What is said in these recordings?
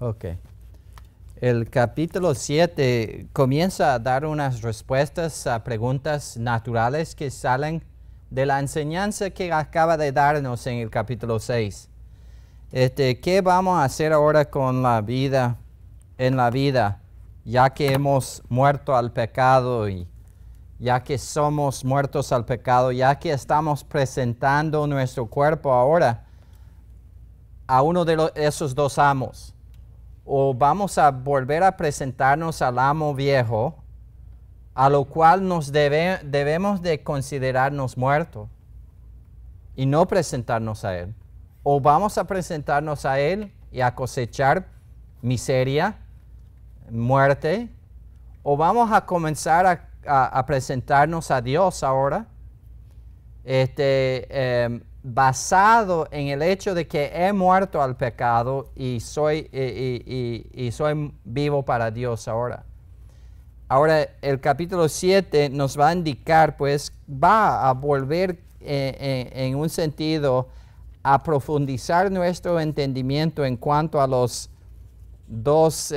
Ok. El capítulo 7 comienza a dar unas respuestas a preguntas naturales que salen de la enseñanza que acaba de darnos en el capítulo 6. ¿Qué vamos a hacer ahora con la vida, en la vida, ya que hemos muerto al pecado y ya que somos muertos al pecado, ya que estamos presentando nuestro cuerpo ahora a uno de esos dos amos? ¿O vamos a volver a presentarnos al amo viejo, a lo cual debemos de considerarnos muertos y no presentarnos a él? ¿O vamos a presentarnos a él y a cosechar miseria, muerte? ¿O vamos a comenzar a presentarnos a Dios ahora, basado en el hecho de que he muerto al pecado y soy vivo para Dios ahora? Ahora el capítulo 7 nos va a indicar, pues va a volver en un sentido a profundizar nuestro entendimiento en cuanto a los dos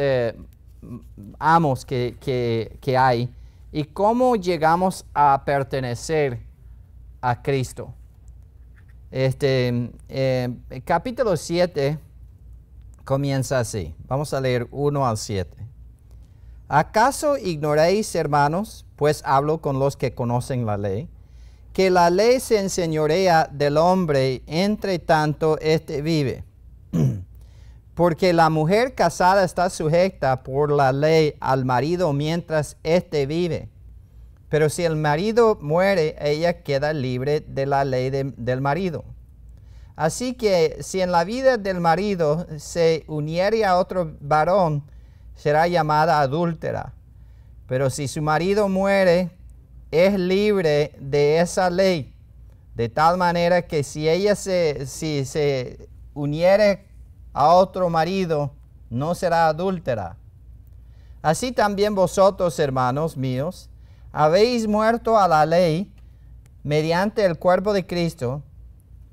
amos que hay y cómo llegamos a pertenecer a Cristo. Capítulo 7 comienza así. Vamos a leer 1 al 7. ¿Acaso ignoráis, hermanos, pues hablo con los que conocen la ley, que la ley se enseñorea del hombre entre tanto éste vive? Porque la mujer casada está sujeta por la ley al marido mientras éste vive. Pero si el marido muere, ella queda libre de la ley del marido. Así que si en la vida del marido se uniere a otro varón, será llamada adúltera. Pero si su marido muere, es libre de esa ley, de tal manera que si ella se uniere a otro marido, no será adúltera. Así también vosotros, hermanos míos, habéis muerto a la ley mediante el cuerpo de Cristo,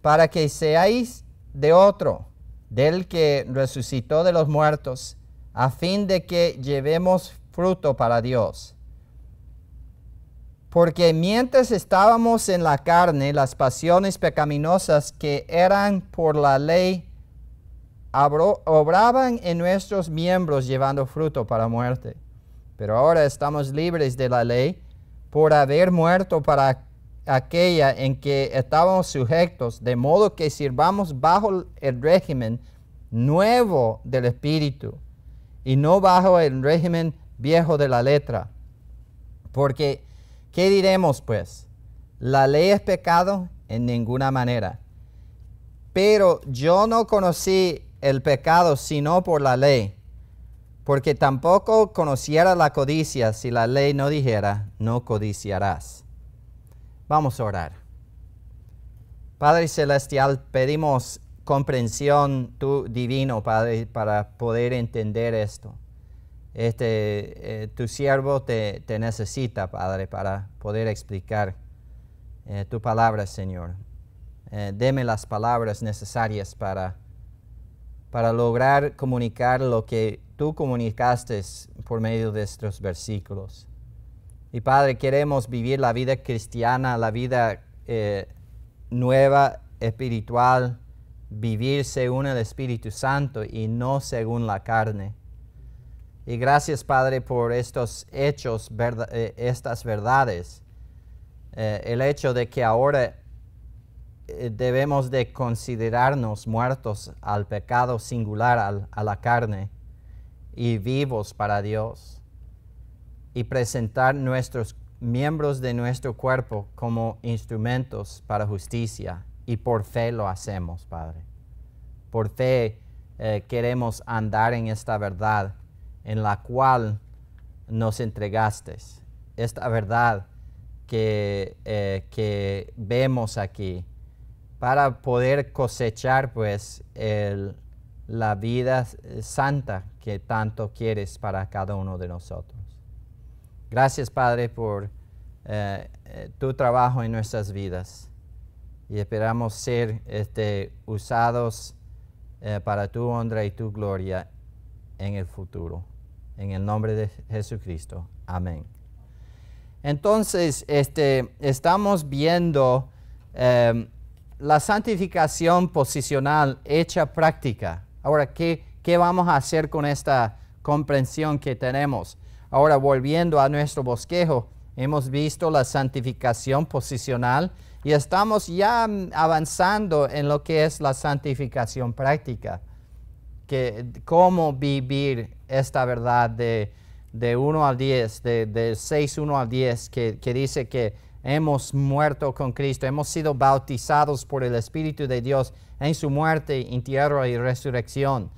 para que seáis de otro, del que resucitó de los muertos, a fin de que llevemos fruto para Dios. Porque mientras estábamos en la carne, las pasiones pecaminosas que eran por la ley obraban en nuestros miembros llevando fruto para muerte. Pero ahora estamos libres de la ley por haber muerto para aquella en que estábamos sujetos, de modo que sirvamos bajo el régimen nuevo del Espíritu y no bajo el régimen viejo de la letra. Porque, ¿qué diremos pues? ¿La ley es pecado? En ninguna manera. Pero yo no conocí el pecado sino por la ley, porque tampoco conociera la codicia si la ley no dijera, no codiciarás. Vamos a orar. Padre Celestial, pedimos comprensión tu divino, Padre, para poder entender esto. Tu siervo te necesita, Padre, para poder explicar tu palabra, Señor. Deme las palabras necesarias para lograr comunicar lo que tú comunicaste por medio de estos versículos. Y Padre, queremos vivir la vida cristiana, la vida nueva, espiritual, vivir según el Espíritu Santo y no según la carne. Y gracias, Padre, por estos hechos, estas verdades. El hecho de que ahora debemos de considerarnos muertos al pecado singular, a la carne, y vivos para Dios. Y presentar nuestros miembros de nuestro cuerpo como instrumentos para justicia. Y por fe lo hacemos, Padre. Por fe queremos andar en esta verdad en la cual nos entregaste. Esta verdad que vemos aquí para poder cosechar pues la vida santa que tanto quieres para cada uno de nosotros. Gracias, Padre, por tu trabajo en nuestras vidas y esperamos ser usados para tu honra y tu gloria en el futuro. En el nombre de Jesucristo. Amén. Entonces, estamos viendo la santificación posicional hecha práctica. Ahora, ¿qué vamos a hacer con esta comprensión que tenemos? Ahora, volviendo a nuestro bosquejo, hemos visto la santificación posicional y estamos ya avanzando en lo que es la santificación práctica. Cómo vivir esta verdad de 1 al 10, de 6, 1 al 10, que dice que hemos muerto con Cristo, hemos sido bautizados por el Espíritu de Dios en su muerte, entierro y resurrección.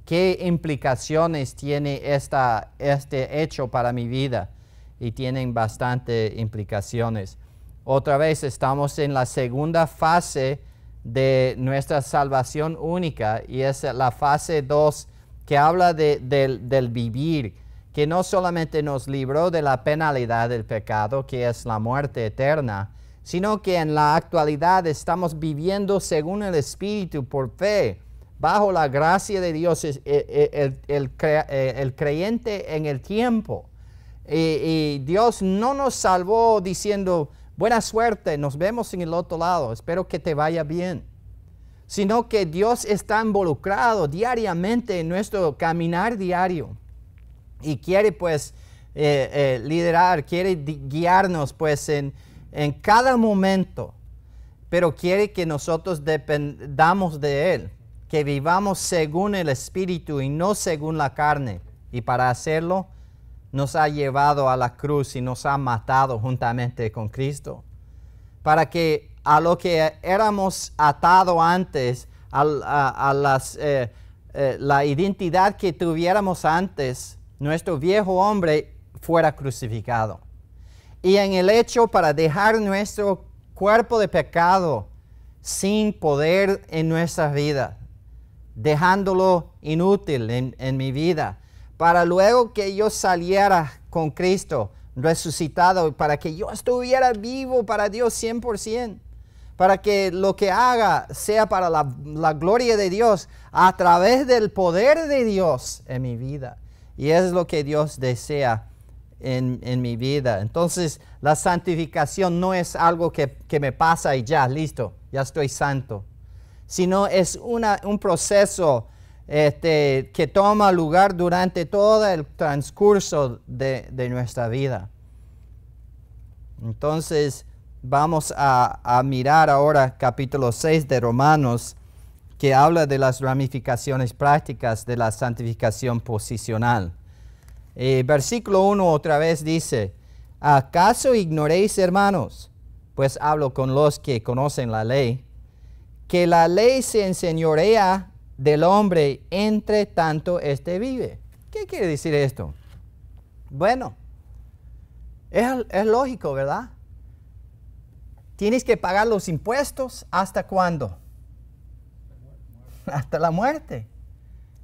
¿Qué implicaciones tiene este hecho para mi vida? Y tienen bastante implicaciones. Otra vez estamos en la segunda fase de nuestra salvación única, y es la fase 2 que habla del vivir, que no solamente nos libró de la penalidad del pecado, que es la muerte eterna, sino que en la actualidad estamos viviendo según el Espíritu por fe, bajo la gracia de Dios, el creyente en el tiempo. Y Dios no nos salvó diciendo, buena suerte, nos vemos en el otro lado, espero que te vaya bien. Sino que Dios está involucrado diariamente en nuestro caminar diario. Y quiere pues liderar, quiere guiarnos pues en cada momento. Pero quiere que nosotros dependamos de Él. Que vivamos según el Espíritu y no según la carne. Y para hacerlo, nos ha llevado a la cruz y nos ha matado juntamente con Cristo. Para que a lo que éramos atados antes, la identidad que tuviéramos antes, nuestro viejo hombre fuera crucificado. Y en el hecho para dejar nuestro cuerpo de pecado sin poder en nuestra vida, dejándolo inútil en mi vida, para luego que yo saliera con Cristo resucitado, para que yo estuviera vivo para Dios 100%, para que lo que haga sea para la gloria de Dios, a través del poder de Dios en mi vida. Y es lo que Dios desea en mi vida. Entonces, la santificación no es algo que me pasa y ya, listo, ya estoy santo. Sino es un proceso que toma lugar durante todo el transcurso de nuestra vida. Entonces, vamos a mirar ahora capítulo 6 de Romanos, que habla de las ramificaciones prácticas de la santificación posicional. Versículo 1 otra vez dice, ¿acaso ignoréis, hermanos? Pues hablo con los que conocen la ley, que la ley se enseñorea del hombre entre tanto éste vive. ¿Qué quiere decir esto? Bueno, es lógico, ¿verdad? Tienes que pagar los impuestos, ¿hasta cuándo? Hasta la muerte.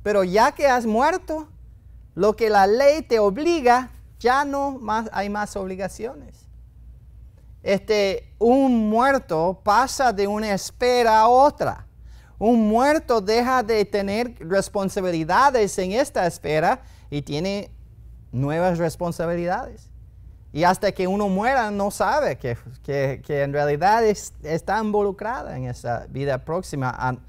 Pero ya que has muerto, lo que la ley te obliga, ya no hay más obligaciones. Un muerto pasa de una esfera a otra. Un muerto deja de tener responsabilidades en esta esfera y tiene nuevas responsabilidades. Y hasta que uno muera no sabe que en realidad está involucrada en esa vida próxima,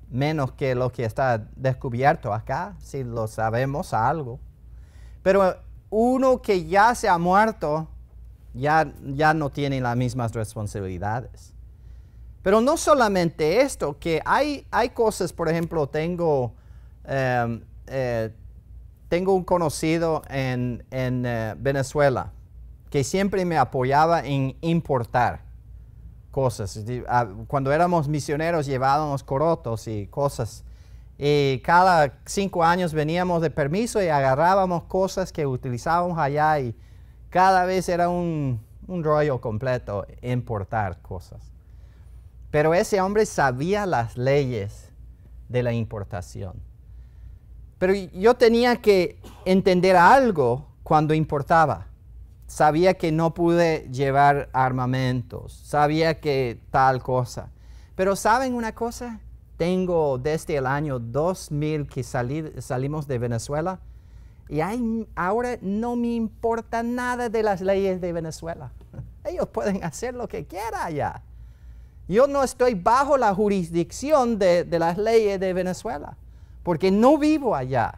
menos que lo que está descubierto acá, si lo sabemos algo. Pero uno que ya se ha muerto, ya no tiene las mismas responsabilidades. Pero no solamente esto, que hay cosas, por ejemplo, tengo un conocido en Venezuela que siempre me apoyaba en importar cosas. Cuando éramos misioneros llevábamos corotos y cosas. Y cada 5 años veníamos de permiso y agarrábamos cosas que utilizábamos allá y cada vez era un rollo completo importar cosas. Pero ese hombre sabía las leyes de la importación. Pero yo tenía que entender algo cuando importaba. Sabía que no pude llevar armamentos. Sabía que tal cosa. Pero ¿saben una cosa? tengo desde el año 2000 que salimos de Venezuela y ahora no me importa nada de las leyes de Venezuela. Ellos pueden hacer lo que quieran allá. Yo no estoy bajo la jurisdicción de las leyes de Venezuela, porque no vivo allá.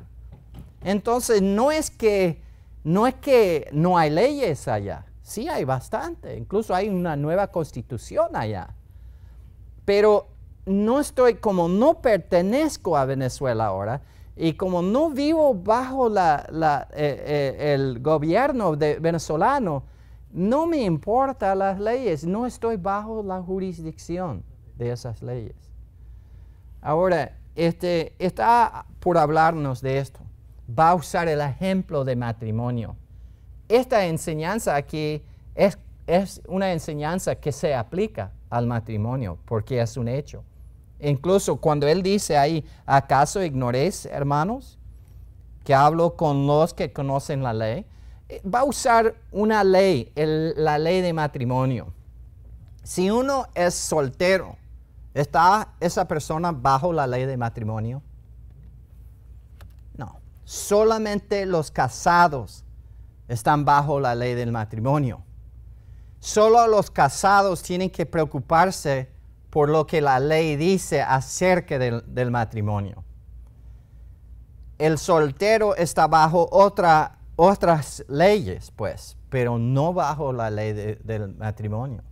Entonces no es que no hay leyes allá. Sí hay bastante. Incluso hay una nueva constitución allá. Pero como no pertenezco a Venezuela ahora, y como no vivo bajo el gobierno venezolano, no me importan las leyes, no estoy bajo la jurisdicción de esas leyes. Ahora, está por hablarnos de esto. Va a usar el ejemplo de matrimonio. Esta enseñanza aquí es una enseñanza que se aplica al matrimonio, porque es un hecho. Incluso cuando él dice ahí, ¿acaso ignoréis, hermanos, que hablo con los que conocen la ley? Va a usar una ley, la ley de matrimonio. Si uno es soltero, ¿está esa persona bajo la ley de matrimonio? No. Solamente los casados están bajo la ley del matrimonio. Solo los casados tienen que preocuparse por lo que la ley dice acerca del matrimonio. El soltero está bajo otras leyes, pues, pero no bajo la ley del matrimonio.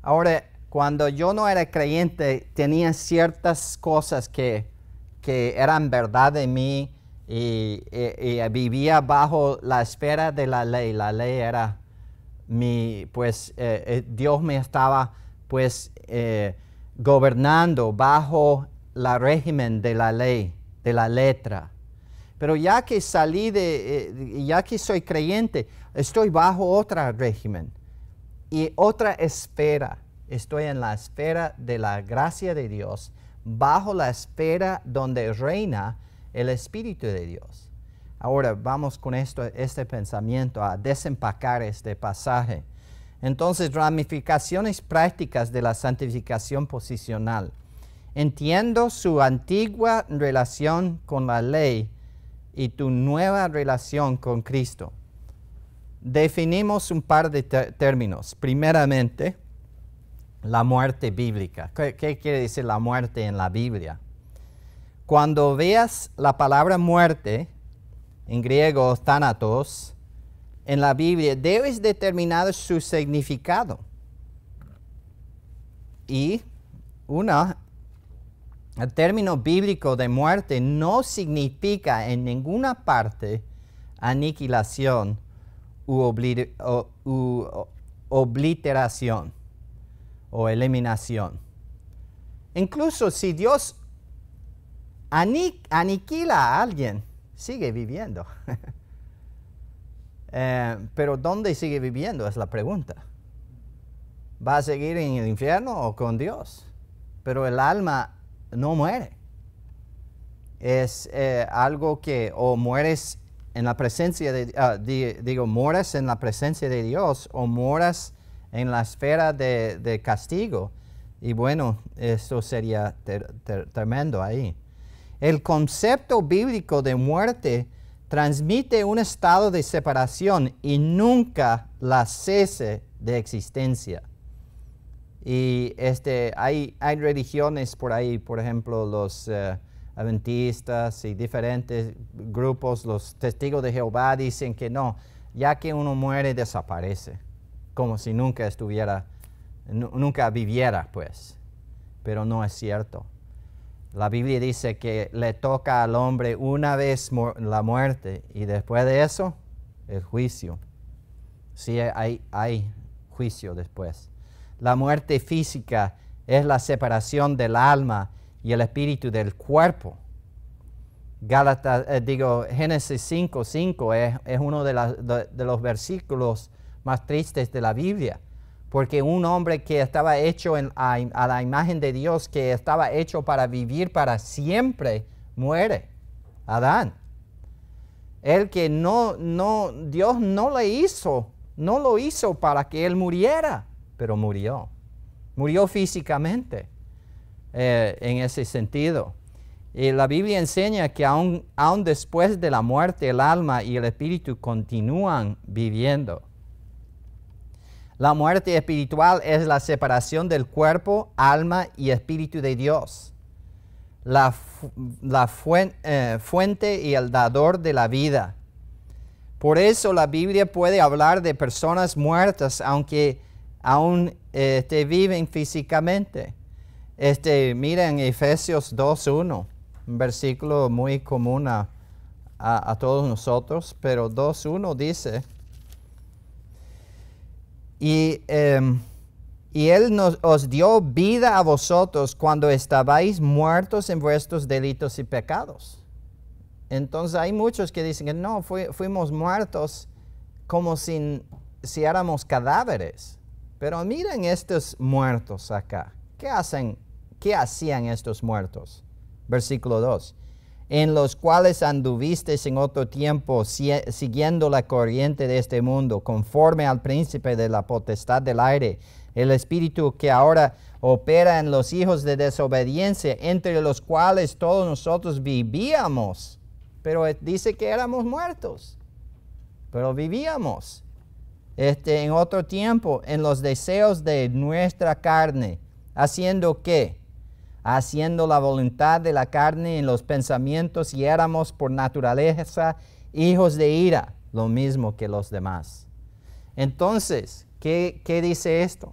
Ahora, cuando yo no era creyente, tenía ciertas cosas que eran verdad de mí y vivía bajo la esfera de la ley. La ley era Dios me estaba, gobernando bajo el régimen de la ley, de la letra. Pero ya que ya que soy creyente, estoy bajo otro régimen y otra esfera. Estoy en la esfera de la gracia de Dios, bajo la esfera donde reina el Espíritu de Dios. Ahora vamos con este pensamiento a desempacar este pasaje. Entonces, ramificaciones prácticas de la santificación posicional. Entiendo su antigua relación con la ley y tu nueva relación con Cristo. Definimos un par de términos. Primeramente, la muerte bíblica. ¿Qué quiere decir la muerte en la Biblia? Cuando veas la palabra muerte, en griego thanatos, en la Biblia, debes determinar su significado. Y el término bíblico de muerte no significa en ninguna parte aniquilación u obliteración o eliminación. Incluso si Dios aniquila a alguien, sigue viviendo. Pero ¿dónde sigue viviendo? Es la pregunta. ¿Va a seguir en el infierno o con Dios? Pero el alma no muere. Es algo que o mueres en la presencia mueres en la presencia de Dios o mueras en la esfera de castigo. Y bueno, eso sería tremendo ahí. El concepto bíblico de muerte transmite un estado de separación y nunca la cese de existencia. Y hay religiones por ahí, por ejemplo, los adventistas y diferentes grupos, los testigos de Jehová dicen que no, ya que uno muere desaparece, como si nunca viviera, pues. Pero no es cierto. La Biblia dice que le toca al hombre una vez la muerte y después de eso, el juicio. Sí, hay juicio después. La muerte física es la separación del alma y el espíritu del cuerpo. Génesis 5:5 es uno de los versículos más tristes de la Biblia. Porque un hombre que estaba hecho a la imagen de Dios, que estaba hecho para vivir para siempre, muere. Adán. El que Dios no lo hizo para que él muriera, pero murió. Murió físicamente. en ese sentido. Y la Biblia enseña que aún después de la muerte, el alma y el espíritu continúan viviendo. La muerte espiritual es la separación del cuerpo, alma y espíritu de Dios, la fuente y el dador de la vida. Por eso la Biblia puede hablar de personas muertas, aunque aún viven físicamente. Mira en Efesios 2:1, un versículo muy común a todos nosotros, pero 2:1 dice, y Él os dio vida a vosotros cuando estabais muertos en vuestros delitos y pecados. Entonces hay muchos que dicen que no, fuimos muertos como si éramos cadáveres. Pero miren estos muertos acá. ¿Qué hacían estos muertos? Versículo 2. En los cuales anduvisteis en otro tiempo, siguiendo la corriente de este mundo, conforme al príncipe de la potestad del aire, el espíritu que ahora opera en los hijos de desobediencia, entre los cuales todos nosotros vivíamos. Pero dice que éramos muertos, pero vivíamos. En otro tiempo, en los deseos de nuestra carne, ¿haciendo qué? Haciendo la voluntad de la carne en los pensamientos, y éramos por naturaleza hijos de ira, lo mismo que los demás. Entonces, ¿qué dice esto?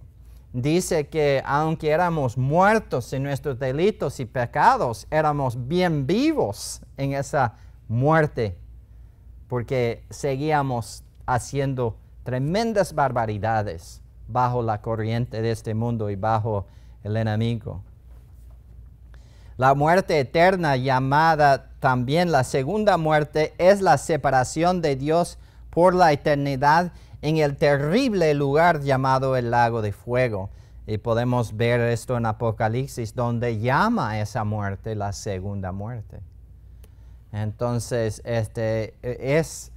Dice que aunque éramos muertos en nuestros delitos y pecados, éramos bien vivos en esa muerte, porque seguíamos haciendo tremendas barbaridades bajo la corriente de este mundo y bajo el enemigo. La muerte eterna, llamada también la segunda muerte, es la separación de Dios por la eternidad en el terrible lugar llamado el lago de fuego. Y podemos ver esto en Apocalipsis, donde llama a esa muerte la segunda muerte. Entonces, es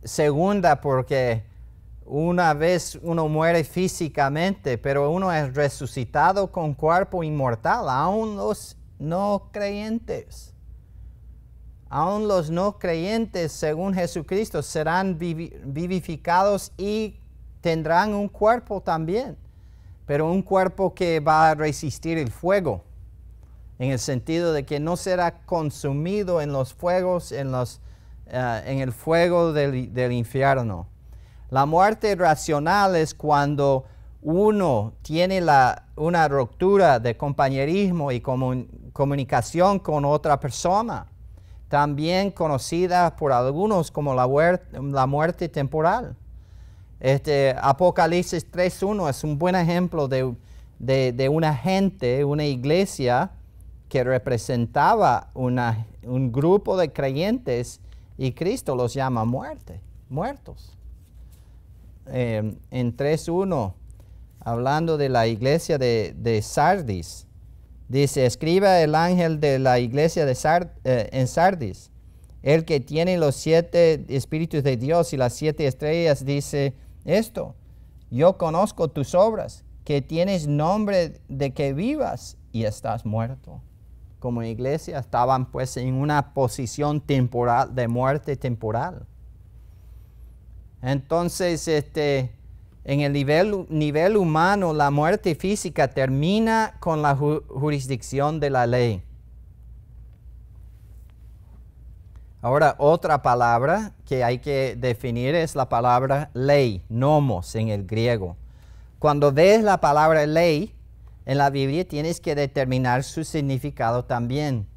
segunda porque una vez uno muere físicamente, pero uno es resucitado con cuerpo inmortal, aún los no creyentes. Aún los no creyentes, según Jesucristo, serán vivificados y tendrán un cuerpo también, pero un cuerpo que va a resistir el fuego, en el sentido de que no será consumido en los fuegos, en el fuego del infierno. La muerte racional es cuando uno tiene una ruptura de compañerismo y comunicación con otra persona, también conocida por algunos como la muerte temporal. Apocalipsis 3:1 es un buen ejemplo de una gente, una iglesia que representaba un grupo de creyentes, y Cristo los llama muertos. En 3:1, hablando de la iglesia de Sardis, dice: escriba el ángel de la iglesia en Sardis, el que tiene los 7 espíritus de Dios y las 7 estrellas, dice esto: yo conozco tus obras, que tienes nombre de que vivas y estás muerto. Como iglesia estaban pues en una posición temporal, de muerte temporal. Entonces, en el nivel humano, la muerte física termina con la jurisdicción de la ley. Ahora, otra palabra que hay que definir es la palabra ley, nomos en el griego. Cuando ves la palabra ley en la Biblia, tienes que determinar su significado también,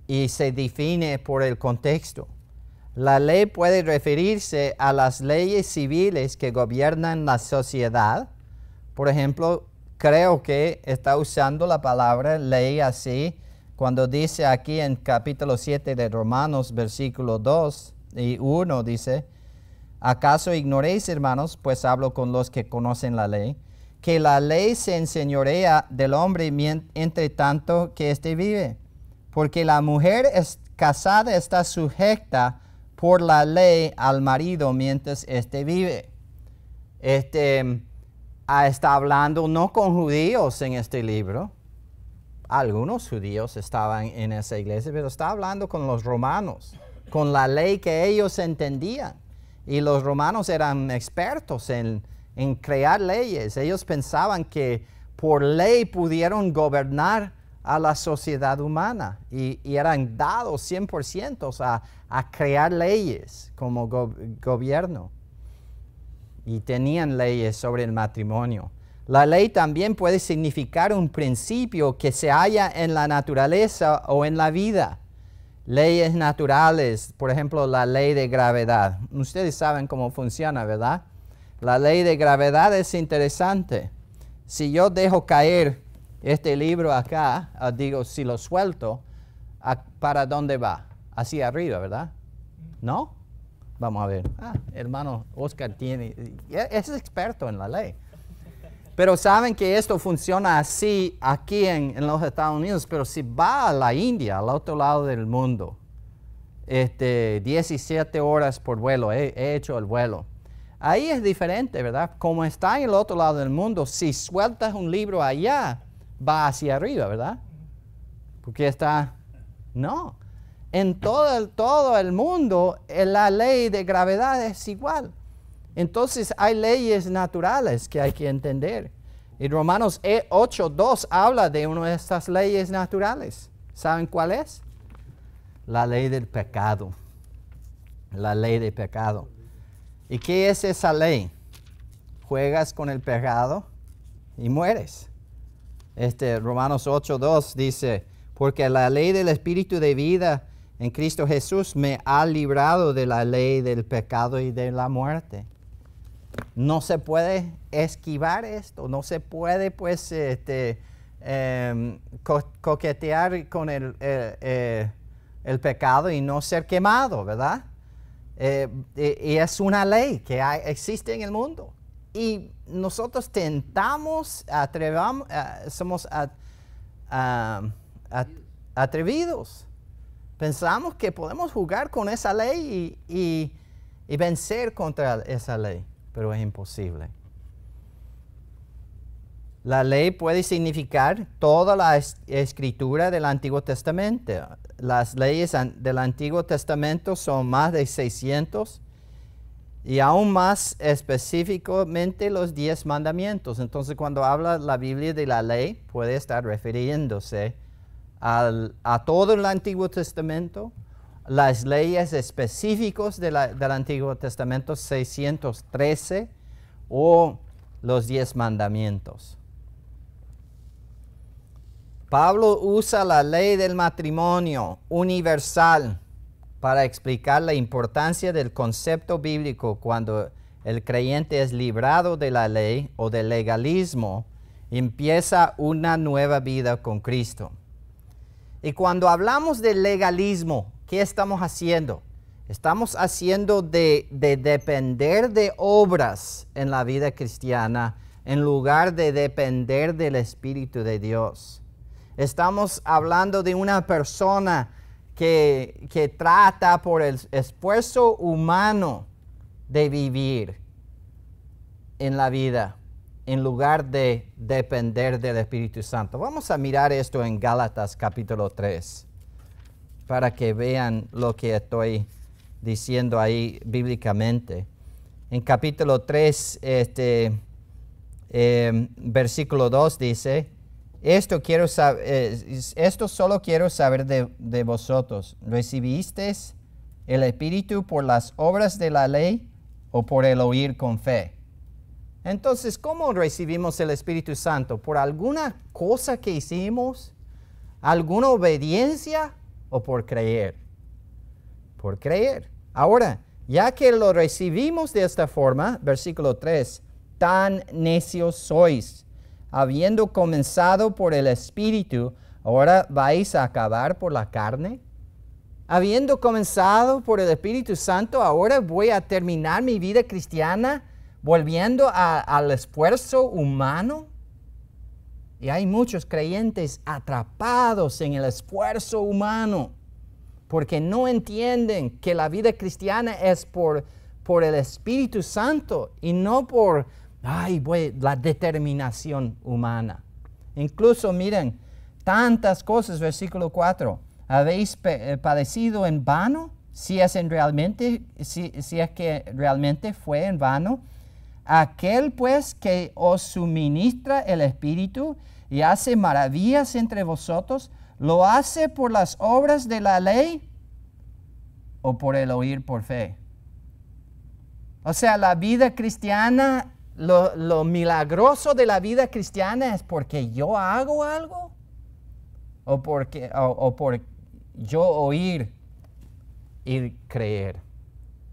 y se define por el contexto. La ley puede referirse a las leyes civiles que gobiernan la sociedad. Por ejemplo, creo que está usando la palabra ley así cuando dice aquí en capítulo 7 de Romanos, versículo 2 y 1, dice: ¿acaso ignoréis, hermanos, pues hablo con los que conocen la ley, que la ley se enseñorea del hombre entre tanto que éste vive? Porque la mujer casada está sujeta por la ley al marido mientras éste vive. Está hablando no con judíos en este libro, algunos judíos estaban en esa iglesia, pero está hablando con los romanos, con la ley que ellos entendían. Y los romanos eran expertos en crear leyes. Ellos pensaban que por ley pudieron gobernar a la sociedad humana y eran dados 100% a crear leyes como gobierno. Y tenían leyes sobre el matrimonio. La ley también puede significar un principio que se halla en la naturaleza o en la vida. Leyes naturales, por ejemplo, la ley de gravedad. Ustedes saben cómo funciona, ¿verdad? La ley de gravedad es interesante. Si yo dejo caer este libro acá, digo, si lo suelto, ¿para dónde va? Hacia arriba, ¿verdad? ¿No? Vamos a ver. Hermano Oscar es experto en la ley. Pero saben que esto funciona así aquí en los Estados Unidos, pero si va a la India, al otro lado del mundo, 17 horas por vuelo, he hecho el vuelo. Ahí es diferente, ¿verdad? Como está en el otro lado del mundo, si sueltas un libro allá, va hacia arriba, ¿verdad? Porque está... No. En todo el mundo, la ley de gravedad es igual. Entonces hay leyes naturales que hay que entender. Y Romanos 8:2 habla de una de estas leyes naturales. ¿Saben cuál es? La ley del pecado. La ley del pecado. ¿Y qué es esa ley? Juegas con el pecado y mueres. Romanos 8:2 dice, porque la ley del Espíritu de vida en Cristo Jesús me ha librado de la ley del pecado y de la muerte. No se puede esquivar esto, no se puede pues coquetear con el pecado y no ser quemado, ¿verdad? Y es una ley que existe en el mundo. Y nosotros tentamos, somos atrevidos. Pensamos que podemos jugar con esa ley y vencer contra esa ley, pero es imposible. La ley puede significar toda la escritura del Antiguo Testamento. Las leyes del Antiguo Testamento son más de 600 y aún más específicamente los 10 mandamientos. Entonces, cuando habla la Biblia de la ley, puede estar refiriéndose a todo el Antiguo Testamento, las leyes específicas del Antiguo Testamento, 613, o los 10 mandamientos. Pablo usa la ley del matrimonio universal para explicar la importancia del concepto bíblico cuando el creyente es librado de la ley o del legalismo, empieza una nueva vida con Cristo. Y cuando hablamos de legalismo, ¿qué estamos haciendo? Estamos haciendo de depender de obras en la vida cristiana en lugar de depender del Espíritu de Dios. Estamos hablando de una persona que trata por el esfuerzo humano de vivir en la vida en lugar de depender del Espíritu Santo. Vamos a mirar esto en Gálatas capítulo 3 para que vean lo que estoy diciendo ahí bíblicamente. En capítulo 3, versículo 2 dice, esto solo quiero saber de vosotros. ¿Recibisteis el Espíritu por las obras de la ley o por el oír con fe? Entonces, ¿cómo recibimos el Espíritu Santo? ¿Por alguna cosa que hicimos? ¿Alguna obediencia? ¿O por creer? Por creer. Ahora, ya que lo recibimos de esta forma, versículo 3, tan necios sois, habiendo comenzado por el Espíritu, ¿ahora vais a acabar por la carne? Habiendo comenzado por el Espíritu Santo, ¿ahora voy a terminar mi vida cristiana volviendo al esfuerzo humano? Y hay muchos creyentes atrapados en el esfuerzo humano porque no entienden que la vida cristiana es por el Espíritu Santo y no por la determinación humana. Incluso miren, tantas cosas, versículo 4. ¿Habéis padecido en vano? Si es que realmente fue en vano. Aquel pues que os suministra el Espíritu y hace maravillas entre vosotros, ¿lo hace por las obras de la ley o por el oír por fe? O sea, la vida cristiana, lo milagroso de la vida cristiana es porque yo hago algo o por yo oír y creer.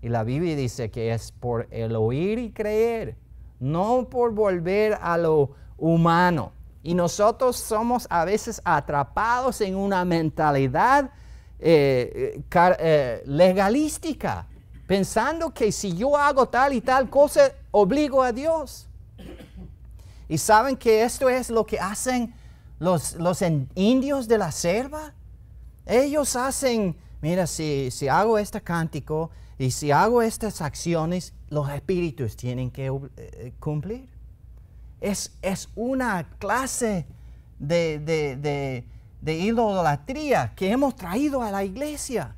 Y la Biblia dice que es por el oír y creer, no por volver a lo humano. Y nosotros somos a veces atrapados en una mentalidad legalística, pensando que si yo hago tal y tal cosa, obligo a Dios. Y saben que esto es lo que hacen los indios de la selva. Ellos hacen, mira, si hago este cántico y si hago estas acciones, los espíritus tienen que cumplir. Es una clase de idolatría que hemos traído a la iglesia,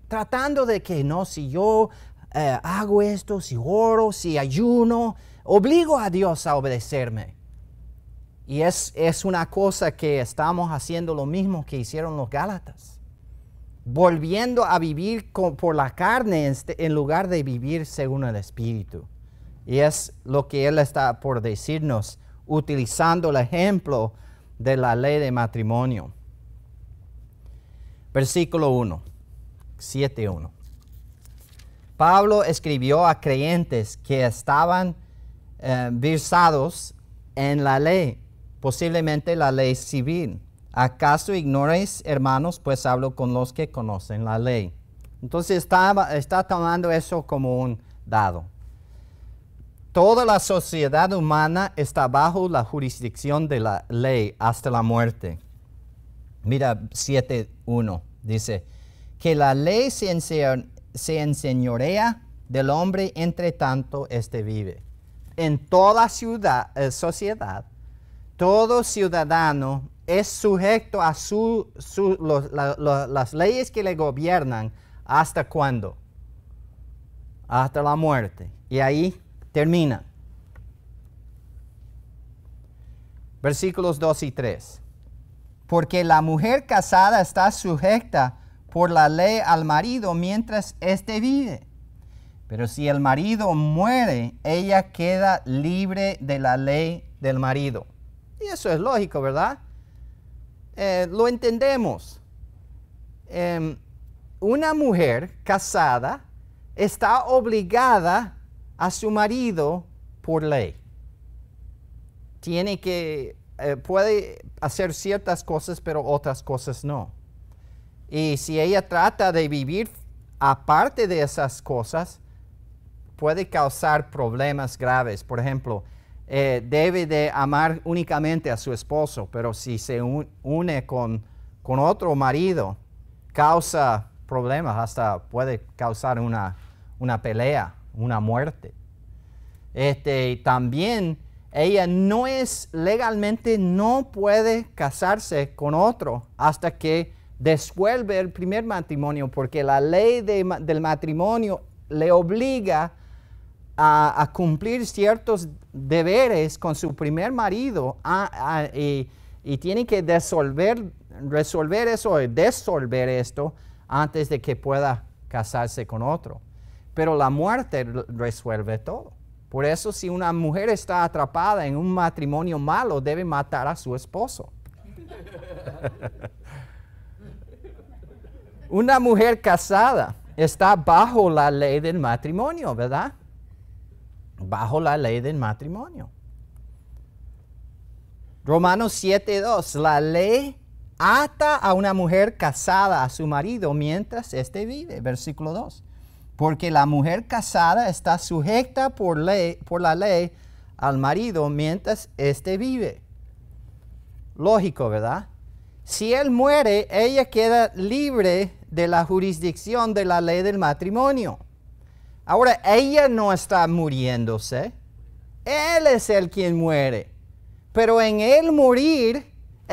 tratando de que no, si yo hago esto, si oro, si ayuno, obligo a Dios a obedecerme. Y es una cosa que estamos haciendo lo mismo que hicieron los Gálatas, volviendo a vivir por la carne en lugar de vivir según el Espíritu. Y es lo que Él está por decirnos, utilizando el ejemplo de la ley de matrimonio. Versículo 1, 7:1. Pablo escribió a creyentes que estaban versados en la ley, posiblemente la ley civil. ¿Acaso ignoráis, hermanos? Pues hablo con los que conocen la ley. Entonces está tomando eso como un dado. Toda la sociedad humana está bajo la jurisdicción de la ley hasta la muerte. Mira 7:1, dice, que la ley se enseñorea del hombre entre tanto éste vive. En toda sociedad, todo ciudadano es sujeto a las leyes que le gobiernan. ¿Hasta cuándo? Hasta la muerte. Y ahí termina. Versículos 2 y 3. Porque la mujer casada está sujeta por la ley al marido mientras éste vive. Pero si el marido muere, ella queda libre de la ley del marido. Y eso es lógico, ¿verdad? Lo entendemos. Una mujer casada está obligada a su marido por ley. Puede hacer ciertas cosas, pero otras cosas no. Y si ella trata de vivir aparte de esas cosas, puede causar problemas graves. Por ejemplo, debe de amar únicamente a su esposo, pero si se une con otro marido, causa problemas, hasta puede causar una pelea, una muerte. También ella legalmente no puede casarse con otro hasta que disuelve el primer matrimonio, porque la ley del matrimonio le obliga a cumplir ciertos deberes con su primer marido y tiene que resolver esto antes de que pueda casarse con otro. Pero la muerte resuelve todo. Por eso, si una mujer está atrapada en un matrimonio malo, debe matar a su esposo. Una mujer casada está bajo la ley del matrimonio, ¿verdad? Bajo la ley del matrimonio. Romanos 7:2. La ley ata a una mujer casada a su marido mientras éste vive. Versículo 2. Porque la mujer casada está sujeta por la ley al marido mientras éste vive. Lógico, ¿verdad? Si él muere, ella queda libre de la jurisdicción de la ley del matrimonio. Ahora, ella no está muriéndose. Él es el quien muere. Pero en él morir,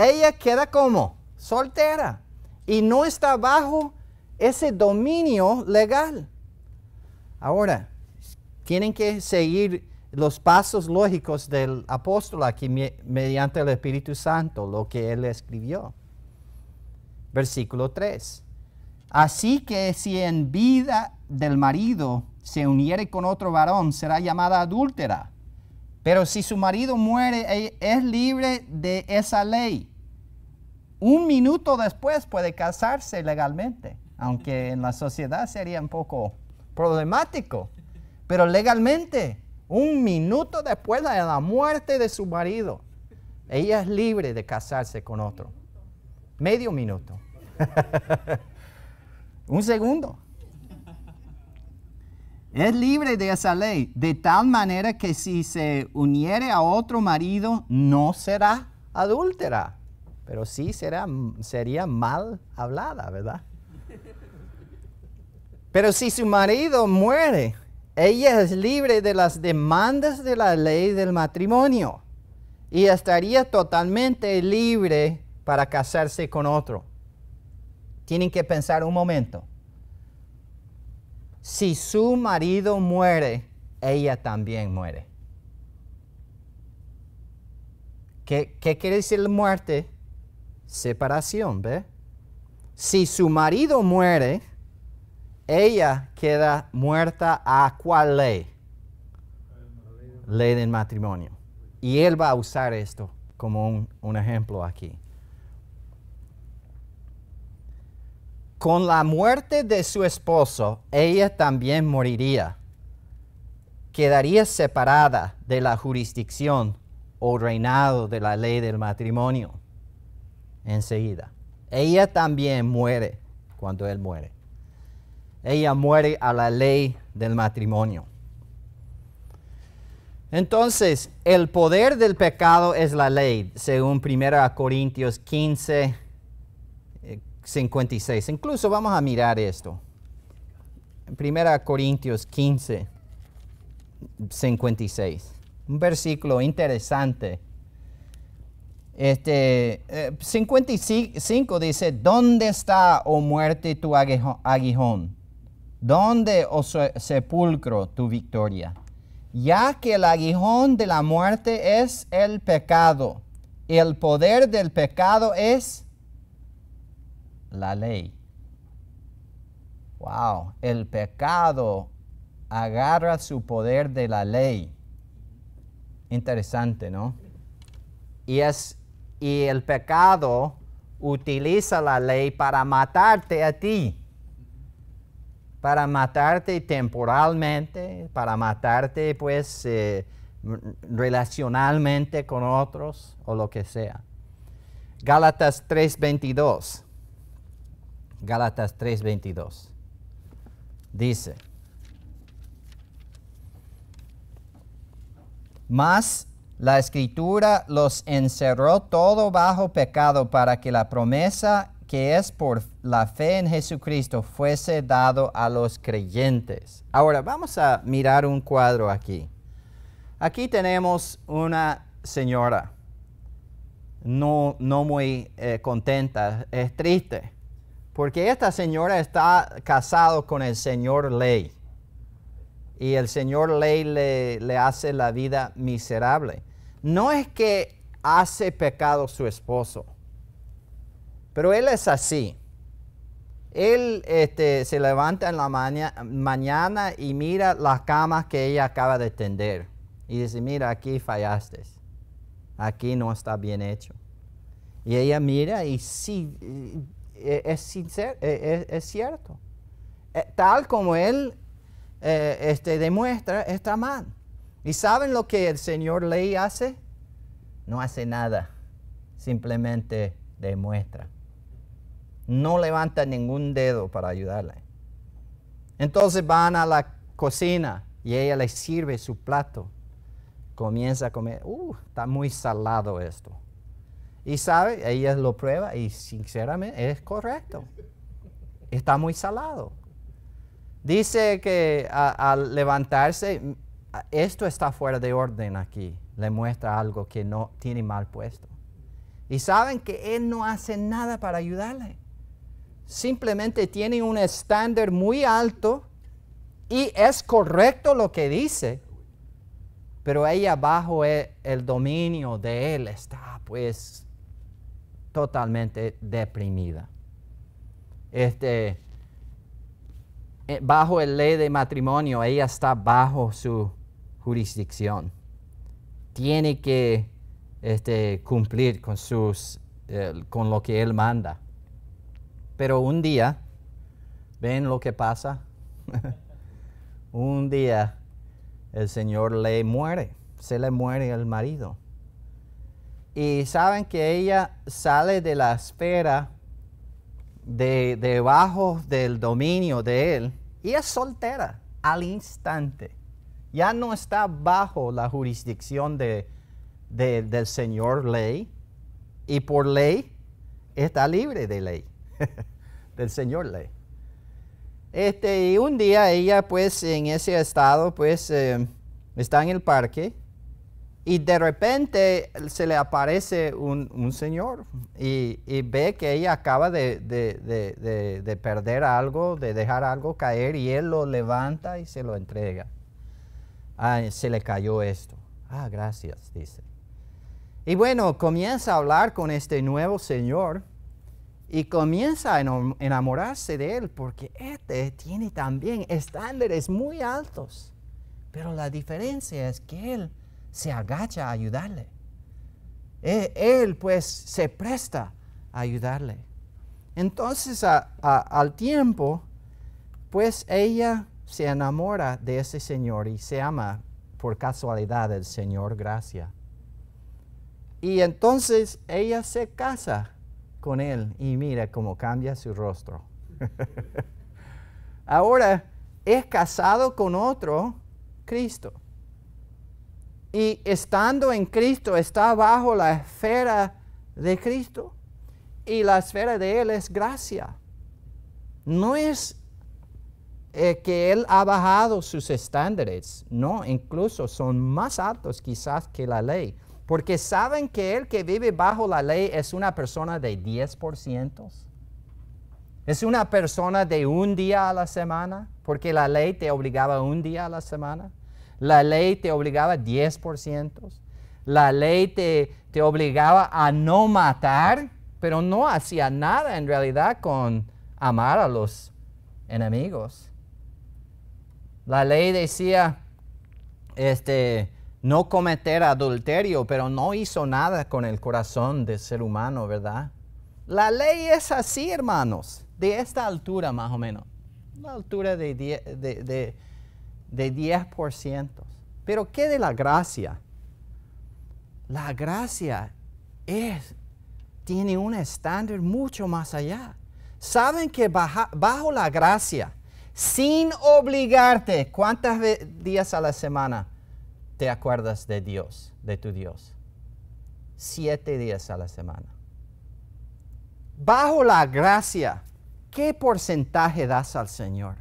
ella queda como soltera y no está bajo ese dominio legal. Ahora, tienen que seguir los pasos lógicos del apóstol aquí mediante el Espíritu Santo, lo que él escribió. Versículo 3. Así que si en vida del marido se uniere con otro varón, será llamada adúltera. Pero si su marido muere, es libre de esa ley. Un minuto después puede casarse legalmente, aunque en la sociedad sería un poco problemático. Pero legalmente, un minuto después de la muerte de su marido, ella es libre de casarse con otro. Medio minuto. Un segundo. Es libre de esa ley, de tal manera que si se uniere a otro marido, no será adúltera, pero sí sería mal hablada, ¿verdad? Pero si su marido muere, ella es libre de las demandas de la ley del matrimonio y estaría totalmente libre para casarse con otro. Tienen que pensar un momento. Si su marido muere, ella también muere. ¿Qué quiere decir la muerte? Separación, ¿ve? Si su marido muere, ella queda muerta ¿a cuál ley? Ley del matrimonio. Y él va a usar esto como un ejemplo aquí. Con la muerte de su esposo, ella también moriría. Quedaría separada de la jurisdicción o reinado de la ley del matrimonio. Enseguida. Ella también muere cuando él muere. Ella muere a la ley del matrimonio. Entonces, el poder del pecado es la ley, según 1 Corintios 15, 56. Incluso vamos a mirar esto. En 1 Corintios 15, 56. Un versículo interesante. 55 dice, ¿dónde está, oh muerte, tu aguijón? ¿Dónde, oh sepulcro, tu victoria? Ya que el aguijón de la muerte es el pecado, y el poder del pecado es la ley. Wow, el pecado agarra su poder de la ley. Interesante, ¿no? Y el pecado utiliza la ley para matarte a ti. Para matarte temporalmente, para matarte pues relacionalmente con otros o lo que sea. Gálatas 3:22. Gálatas 3:22. Dice, mas la Escritura los encerró todo bajo pecado para que la promesa que es por la fe en Jesucristo fuese dado a los creyentes. Ahora vamos a mirar un cuadro aquí. Aquí tenemos una señora no muy contenta, es triste, porque esta señora está casada con el señor Ley. Y el señor Ley le hace la vida miserable. No es que hace pecado su esposo, pero él es así. Él se levanta en la mañana y mira las camas que ella acaba de tender. Y dice, mira, aquí fallaste. Aquí no está bien hecho. Y ella mira y sí, es sincero, es cierto. Tal como él demuestra, está mal. ¿Y saben lo que el señor Ley hace? No hace nada. Simplemente demuestra. No levanta ningún dedo para ayudarle. Entonces van a la cocina y ella le sirve su plato. Comienza a comer. Está muy salado esto. Y sabe, ella lo prueba y sinceramente es correcto. Está muy salado. Dice que al levantarse, esto está fuera de orden aquí. Le muestra algo que no tiene mal puesto. Y saben que Él no hace nada para ayudarle. Simplemente tiene un estándar muy alto y es correcto lo que dice. Pero ella bajo el dominio de Él está pues totalmente deprimida. Bajo el ley de matrimonio, ella está bajo su jurisdicción. Tiene que cumplir con lo que Él manda. Pero un día, ¿ven lo que pasa? Un día el Señor se le muere el marido. Y saben que ella sale de la esfera debajo del dominio de Él y es soltera al instante. Ya no está bajo la jurisdicción del Señor ley, y por ley está libre de ley, del Señor ley. Y un día ella pues en ese estado pues está en el parque y de repente se le aparece un señor y ve que ella acaba de perder algo, de dejar algo caer, y él lo levanta y se lo entrega. Se le cayó esto. Gracias, dice. Y bueno, comienza a hablar con este nuevo señor y comienza a enamorarse de él, porque tiene también estándares muy altos. Pero la diferencia es que él se agacha a ayudarle. Él pues se presta a ayudarle. Entonces al tiempo, pues ella se enamora de ese señor y se llama por casualidad el Señor Gracia. Y entonces ella se casa con él y mira cómo cambia su rostro. Ahora es casado con otro, Cristo. Y estando en Cristo está bajo la esfera de Cristo. Y la esfera de Él es gracia. No es que Él ha bajado sus estándares. No, incluso son más altos quizás que la ley. Porque saben que el que vive bajo la ley es una persona de 10%. Es una persona de un día a la semana, porque la ley te obligaba un día a la semana. La ley te obligaba 10%. La ley te obligaba a no matar, pero no hacía nada en realidad con amar a los enemigos. La ley decía, no cometer adulterio, pero no hizo nada con el corazón del ser humano, ¿verdad? La ley es así, hermanos, de esta altura más o menos. Una altura de 10%. Pero ¿qué de la gracia? La gracia tiene un estándar mucho más allá. Saben que bajo la gracia, sin obligarte, ¿cuántos días a la semana te acuerdas de Dios, de tu Dios? 7 días a la semana. Bajo la gracia, ¿qué porcentaje das al Señor?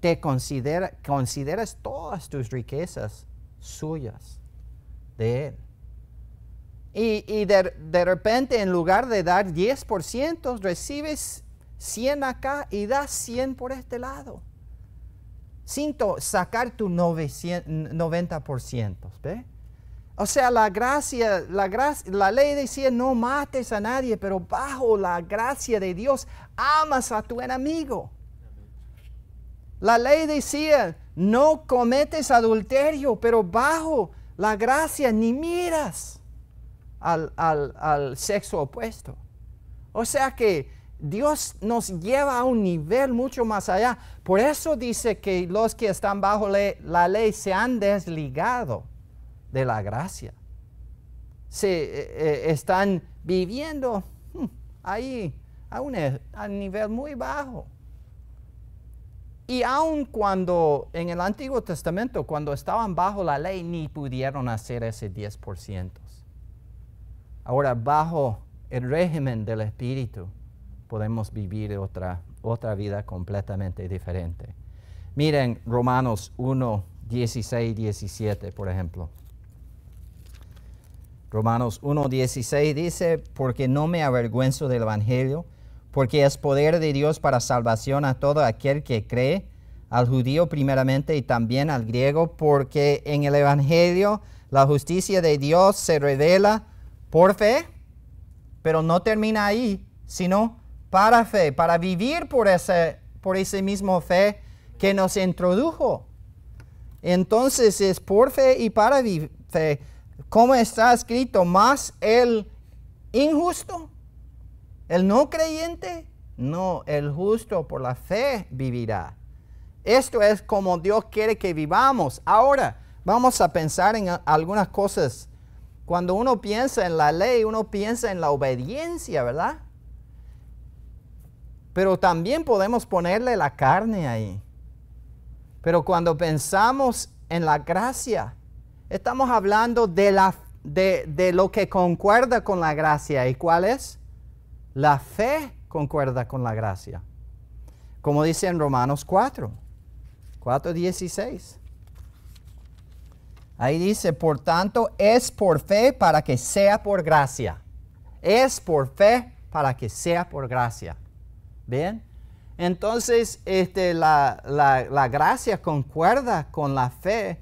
Te consideras todas tus riquezas suyas, de Él. Y de repente, en lugar de dar 10%, recibes 100 acá y das 100 por este lado. Sin sacar tu 90%, ¿ve? O sea, la ley decía no mates a nadie, pero bajo la gracia de Dios amas a tu enemigo. La ley decía no cometes adulterio, pero bajo la gracia ni miras al sexo opuesto. O sea que Dios nos lleva a un nivel mucho más allá. Por eso dice que los que están bajo la ley se han desligado de la gracia. Están viviendo ahí a un nivel muy bajo. Y aun cuando en el Antiguo Testamento, cuando estaban bajo la ley, ni pudieron hacer ese 10%. Ahora, bajo el régimen del Espíritu, podemos vivir otra vida completamente diferente. Miren Romanos 1, 16, 17, por ejemplo. Romanos 1:16 dice, porque no me avergüenzo del Evangelio, porque es poder de Dios para salvación a todo aquel que cree, al judío primeramente y también al griego, porque en el Evangelio la justicia de Dios se revela por fe, pero no termina ahí, sino para fe, para vivir por ese mismo fe que nos introdujo. Entonces es por fe y para fe. ¿Cómo está escrito? ¿Más el injusto? ¿El no creyente? No, el justo por la fe vivirá. Esto es como Dios quiere que vivamos. Ahora, vamos a pensar en algunas cosas. Cuando uno piensa en la ley, uno piensa en la obediencia, ¿verdad? Pero también podemos ponerle la carne ahí. Pero cuando pensamos en la gracia, estamos hablando de lo que concuerda con la gracia. ¿Y cuál es? La fe concuerda con la gracia. Como dice en Romanos 4:16. Ahí dice, por tanto, es por fe para que sea por gracia. Es por fe para que sea por gracia. ¿Bien? Entonces, la gracia concuerda con la fe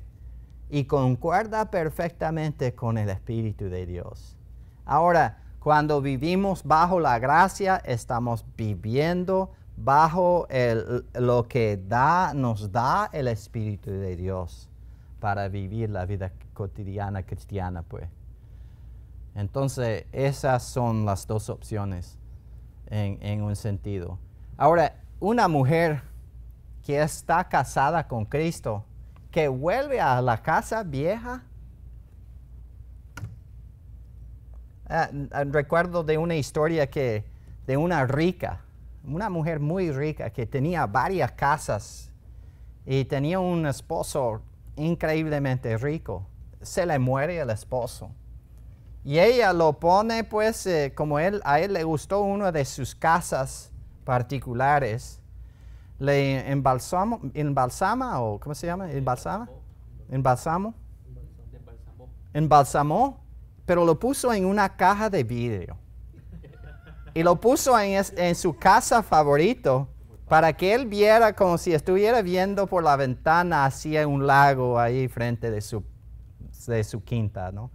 y concuerda perfectamente con el Espíritu de Dios. Ahora, cuando vivimos bajo la gracia, estamos viviendo bajo lo que nos da el Espíritu de Dios para vivir la vida cotidiana cristiana, pues. Entonces, esas son las dos opciones en un sentido. Ahora, una mujer que está casada con Cristo, que vuelve a la casa vieja. Recuerdo de una historia de una mujer muy rica que tenía varias casas y tenía un esposo increíblemente rico. Se le muere el esposo. Y ella lo pone, pues, como a él le gustó una de sus casas particulares, le embalsama, o ¿cómo se llama? Embalsamó, pero lo puso en una caja de vidrio. Y lo puso en su casa favorito para que él viera como si estuviera viendo por la ventana hacia un lago ahí frente de su quinta, ¿no?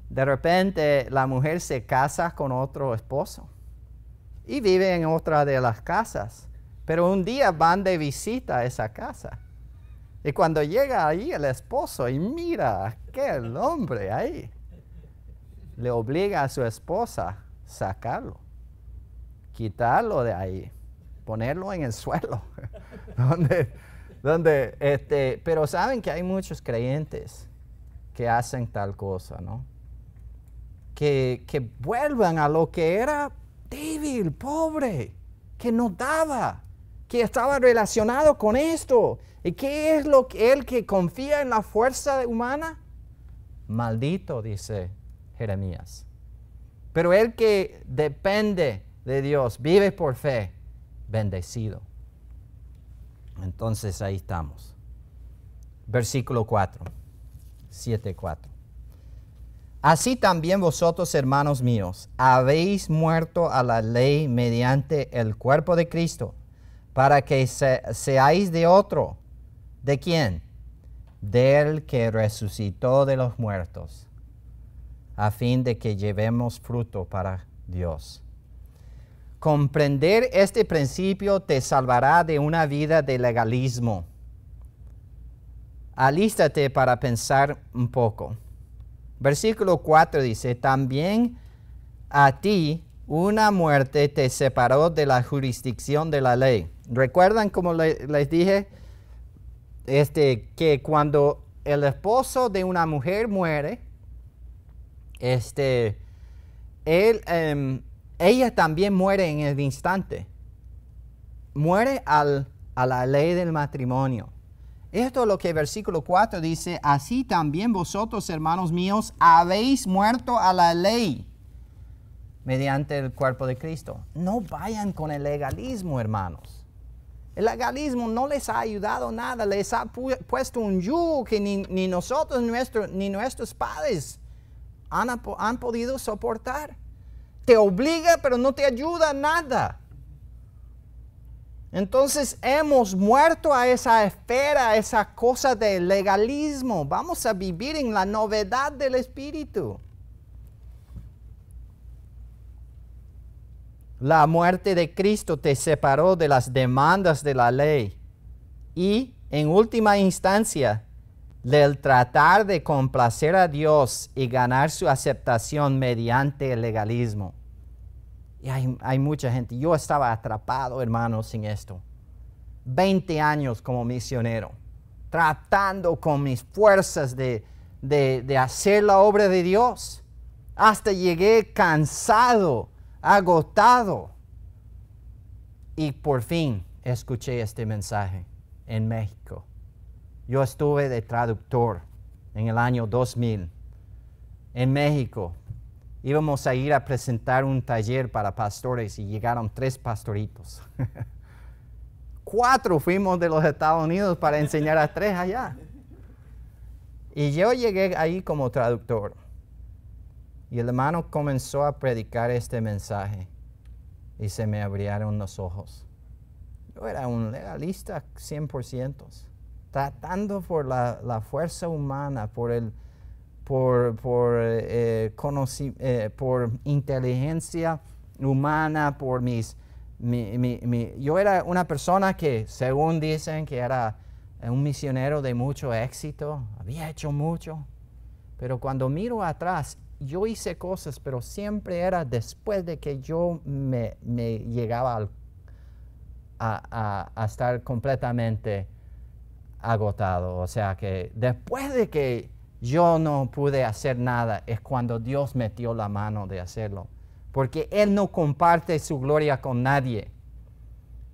De repente la mujer se casa con otro esposo y vive en otra de las casas. Pero un día van de visita a esa casa. Y cuando llega ahí el esposo y mira aquel hombre ahí, le obliga a su esposa a sacarlo, quitarlo de ahí, ponerlo en el suelo. Pero saben que hay muchos creyentes que hacen tal cosa, ¿no? Que vuelvan a lo que era débil, pobre, que no daba, que estaba relacionado con esto. ¿Y qué es el que confía en la fuerza humana? Maldito, dice Jeremías. Pero el que depende de Dios, vive por fe, bendecido. Entonces ahí estamos. Versículo 4, 7:4. Así también vosotros, hermanos míos, habéis muerto a la ley mediante el cuerpo de Cristo, para que seáis de otro. ¿De quién? Del que resucitó de los muertos, a fin de que llevemos fruto para Dios. Comprender este principio te salvará de una vida de legalismo. Alístate para pensar un poco. Versículo 4 dice, también a ti una muerte te separó de la jurisdicción de la ley. ¿Recuerdan como les dije? Que cuando el esposo de una mujer muere, ella también muere en el instante. Muere a la ley del matrimonio. Esto es lo que el versículo 4 dice, así también vosotros, hermanos míos, habéis muerto a la ley mediante el cuerpo de Cristo. No vayan con el legalismo, hermanos. El legalismo no les ha ayudado nada, les ha puesto un yugo que ni nosotros ni nuestros padres han podido soportar. Te obliga, pero no te ayuda en nada. Entonces hemos muerto a esa esfera, a esa cosa del legalismo. Vamos a vivir en la novedad del Espíritu. La muerte de Cristo te separó de las demandas de la ley y, en última instancia, del tratar de complacer a Dios y ganar su aceptación mediante el legalismo. Y hay mucha gente. Yo estaba atrapado, hermanos, en esto. 20 años como misionero, tratando con mis fuerzas de hacer la obra de Dios. Hasta llegué cansado, agotado. Y por fin escuché este mensaje en México. Yo estuve de traductor en el año 2000 en México. Íbamos a ir a presentar un taller para pastores y llegaron 3 pastoritos. 4 fuimos de los Estados Unidos para enseñar a 3 allá. Y yo llegué ahí como traductor. Y el hermano comenzó a predicar este mensaje y se me abrieron los ojos. Yo era un legalista 100%, tratando por la fuerza humana, por inteligencia humana, por yo era una persona que, según dicen, que era un misionero de mucho éxito, había hecho mucho, pero cuando miro atrás, yo hice cosas, pero siempre era después de que yo me llegaba a estar completamente agotado. O sea que después de que yo no pude hacer nada, es cuando Dios metió la mano de hacerlo. Porque Él no comparte su gloria con nadie.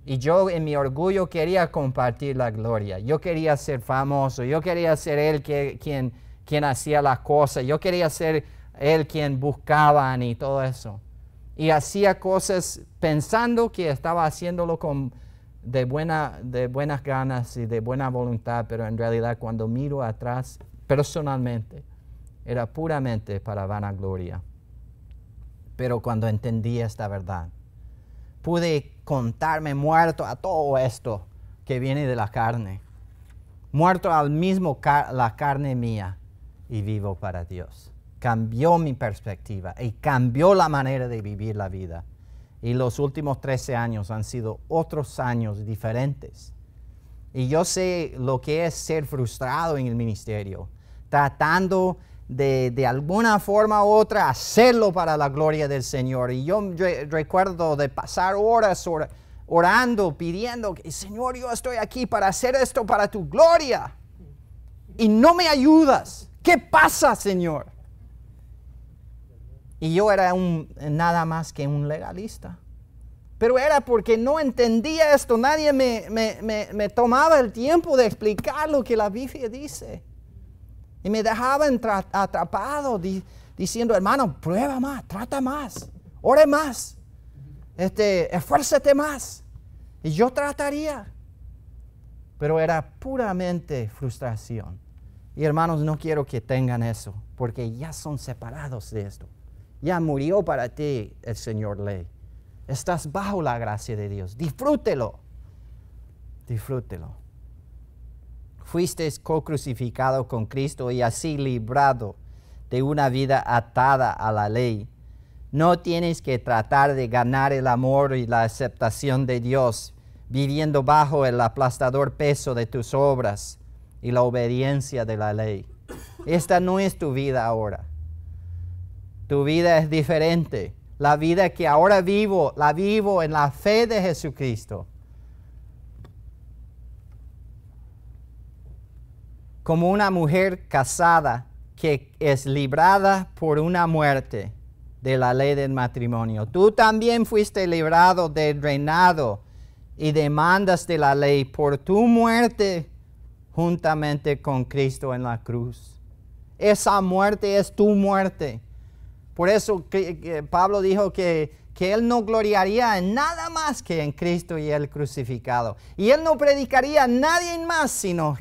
Y yo en mi orgullo quería compartir la gloria. Yo quería ser famoso. Yo quería ser Él quien hacía las cosas. Yo quería ser Él quien buscaban y todo eso. Y hacía cosas pensando que estaba haciéndolo de buenas ganas y de buena voluntad. Pero en realidad cuando miro atrás, personalmente, era puramente para vanagloria. Pero cuando entendí esta verdad, pude contarme muerto a todo esto que viene de la carne. Muerto al mismo la carne mía y vivo para Dios. Cambió mi perspectiva y cambió la manera de vivir la vida. Y los últimos 13 años han sido otros años diferentes. Y yo sé lo que es ser frustrado en el ministerio, tratando de alguna forma u otra hacerlo para la gloria del Señor. Y yo recuerdo de pasar horas orando, pidiendo, Señor, yo estoy aquí para hacer esto para tu gloria. Y no me ayudas. ¿Qué pasa, Señor? Y yo era nada más que un legalista. Pero era porque no entendía esto. Nadie me tomaba el tiempo de explicar lo que la Biblia dice. Y me dejaban atrapado diciendo, hermano, prueba más, trata más, ore más, esfuérzate más. Y yo trataría. Pero era puramente frustración. Y hermanos, no quiero que tengan eso, porque ya son separados de esto. Ya murió para ti el Señor Ley. Estás bajo la gracia de Dios. Disfrútelo. Disfrútelo. Fuiste co-crucificado con Cristo y así librado de una vida atada a la ley. No tienes que tratar de ganar el amor y la aceptación de Dios, viviendo bajo el aplastador peso de tus obras y la obediencia de la ley. Esta no es tu vida ahora. Tu vida es diferente. La vida que ahora vivo, la vivo en la fe de Jesucristo. Como una mujer casada que es librada por una muerte de la ley del matrimonio. Tú también fuiste librado del reinado y demandas de la ley por tu muerte juntamente con Cristo en la cruz. Esa muerte es tu muerte. Por eso Pablo dijo que él no gloriaría en nada más que en Cristo y él crucificado. Y él no predicaría a nadie más sino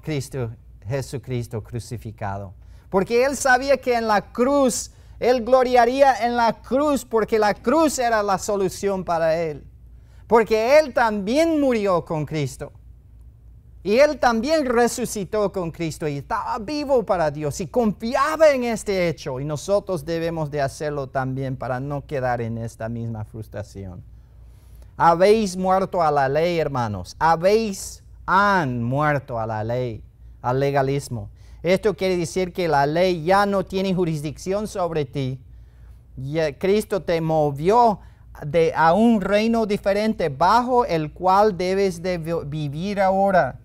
Jesucristo crucificado. Porque él sabía que en la cruz Él gloriaría en la cruz porque la cruz era la solución para él. Porque él también murió con Cristo. Y él también resucitó con Cristo y estaba vivo para Dios y confiaba en este hecho. Y nosotros debemos de hacerlo también para no quedar en esta misma frustración. Habéis muerto a la ley, hermanos. Han muerto a la ley, al legalismo. Esto quiere decir que la ley ya no tiene jurisdicción sobre ti. Cristo te movió a un reino diferente bajo el cual debes de vivir ahora.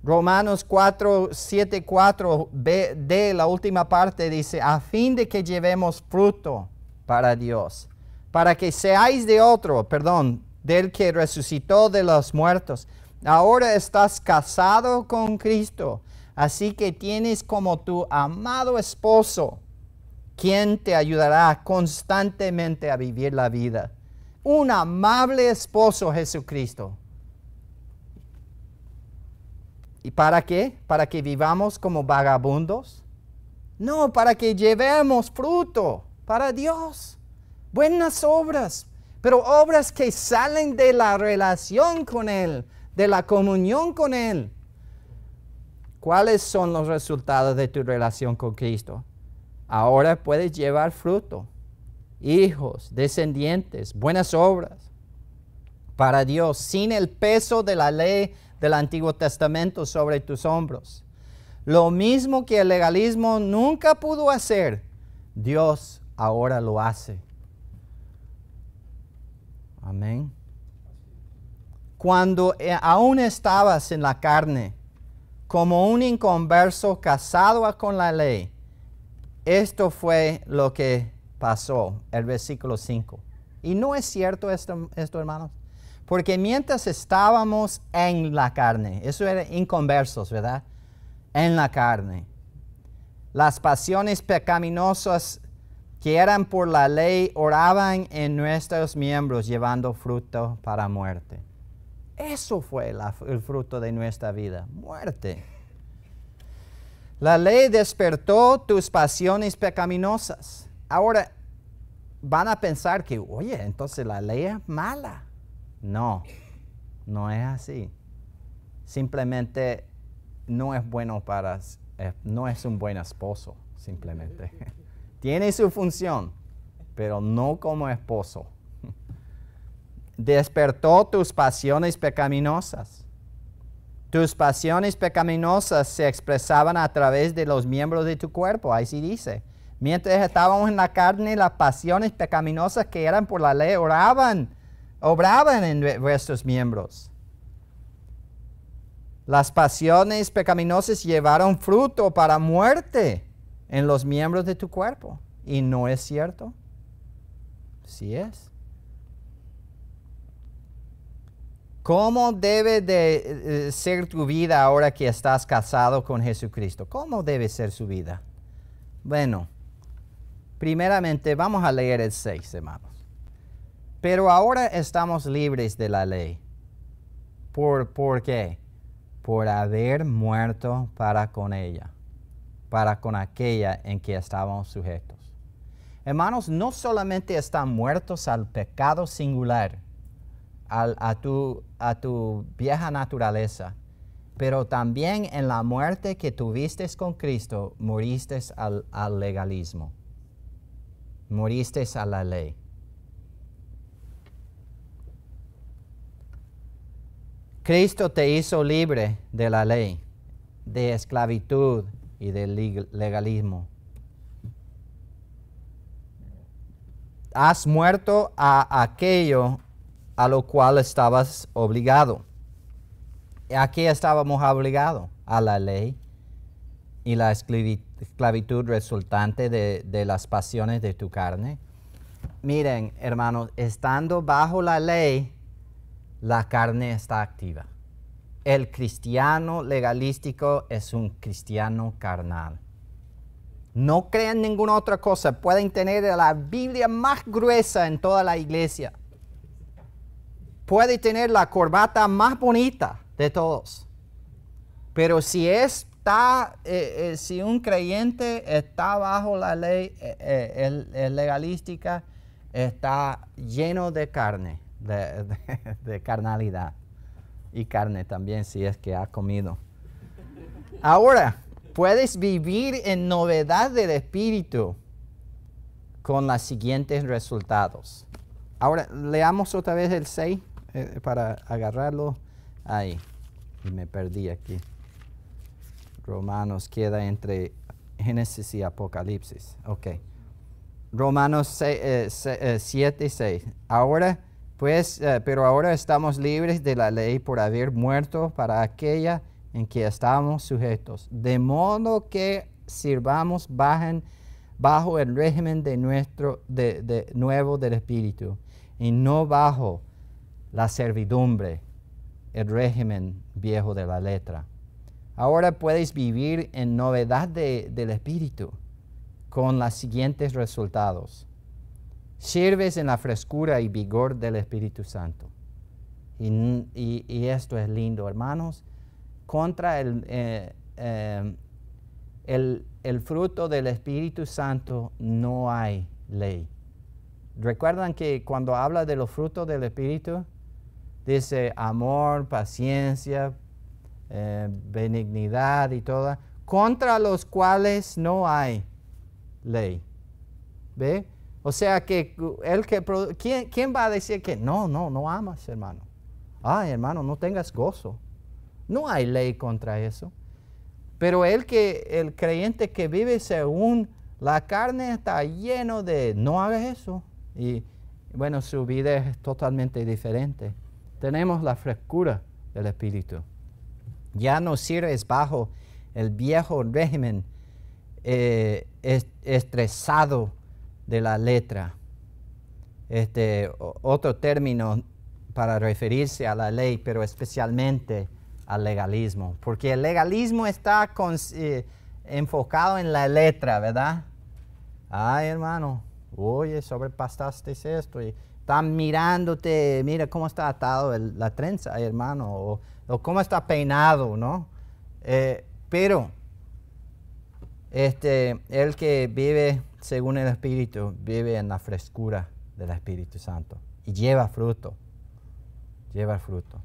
Romanos 4, 7, 4, de la última parte dice, a fin de que llevemos fruto para Dios, para que seáis del que resucitó de los muertos. Ahora estás casado con Cristo, así que tienes como tu amado esposo, quien te ayudará constantemente a vivir la vida. Un amable esposo, Jesucristo. ¿Y para qué? ¿Para que vivamos como vagabundos? No, para que llevemos fruto para Dios. Buenas obras, pero obras que salen de la relación con Él, de la comunión con Él. ¿Cuáles son los resultados de tu relación con Cristo? Ahora puedes llevar fruto, hijos, descendientes, buenas obras para Dios, sin el peso de la ley del Antiguo Testamento sobre tus hombros. Lo mismo que el legalismo nunca pudo hacer, Dios ahora lo hace. Amén. Cuando aún estabas en la carne, como un inconverso casado con la ley, esto fue lo que pasó, el versículo 5. Y no es cierto esto, hermanos. Porque mientras estábamos en la carne, eso era inconversos, ¿verdad? En la carne. Las pasiones pecaminosas que eran por la ley oraban en nuestros miembros llevando fruto para muerte. Eso fue el fruto de nuestra vida, muerte. La ley despertó tus pasiones pecaminosas. Ahora van a pensar que, oye, entonces la ley es mala. No, no es así. Simplemente no es bueno no es un buen esposo, simplemente. Tiene su función, pero no como esposo. Despertó tus pasiones pecaminosas. Tus pasiones pecaminosas se expresaban a través de los miembros de tu cuerpo. Ahí sí dice. Mientras estábamos en la carne, las pasiones pecaminosas que eran por la ley obraban en vuestros miembros. Las pasiones pecaminosas llevaron fruto para muerte en los miembros de tu cuerpo. ¿Y no es cierto? Sí es. ¿Cómo debe de ser tu vida ahora que estás casado con Jesucristo? ¿Cómo debe ser su vida? Bueno, primeramente vamos a leer el 6, hermanos. Pero ahora estamos libres de la ley. ¿Por qué? Por haber muerto para con ella, para con aquella en que estábamos sujetos. Hermanos, no solamente están muertos al pecado singular, a tu vieja naturaleza, pero también en la muerte que tuviste con Cristo, moriste al legalismo, moriste a la ley. Cristo te hizo libre de la ley, de esclavitud y del legalismo. Has muerto a aquello a lo cual estabas obligado. ¿A qué estábamos obligados? A la ley y la esclavitud resultante de las pasiones de tu carne. Miren, hermanos, estando bajo la ley, la carne está activa. El cristiano legalístico es un cristiano carnal. No crean ninguna otra cosa. Pueden tener la Biblia más gruesa en toda la iglesia. Puede tener la corbata más bonita de todos. Pero si está está, si un creyente está bajo la ley el legalística, está lleno de carne, de carnalidad. Y carne también, si es que ha comido. Ahora, puedes vivir en novedad del Espíritu con los siguientes resultados. Ahora, leamos otra vez el 6 para agarrarlo ahí. Y me perdí aquí. Romanos queda entre Génesis y Apocalipsis. Ok. Romanos 7 y 6. Ahora, pues, pero ahora estamos libres de la ley por haber muerto para aquella en que estábamos sujetos. De modo que sirvamos bajo el régimen de nuevo del Espíritu y no bajo la servidumbre, el régimen viejo de la letra. Ahora puedes vivir en novedad del Espíritu con los siguientes resultados. Sirves en la frescura y vigor del Espíritu Santo. Y esto es lindo, hermanos. Contra el fruto del Espíritu Santo no hay ley. ¿Recuerdan que cuando habla de los frutos del Espíritu, dice amor, paciencia, benignidad y toda, contra los cuales no hay ley? ¿Ve? O sea que ¿quién va a decir que no amas, hermano? Ay, hermano, no tengas gozo. No hay ley contra eso. Pero el creyente que vive según la carne está lleno de no hagas eso. Y bueno, su vida es totalmente diferente. Tenemos la frescura del Espíritu. Ya no sirves bajo el viejo régimen estresado de la letra. Otro término para referirse a la ley, pero especialmente al legalismo. Porque el legalismo está enfocado en la letra, ¿verdad? Ay, hermano, oye, sobrepasaste esto. Y están mirándote, mira cómo está atado la trenza, hermano, o cómo está peinado, ¿no? Pero el que vive según el Espíritu, vive en la frescura del Espíritu Santo y lleva fruto. Lleva fruto.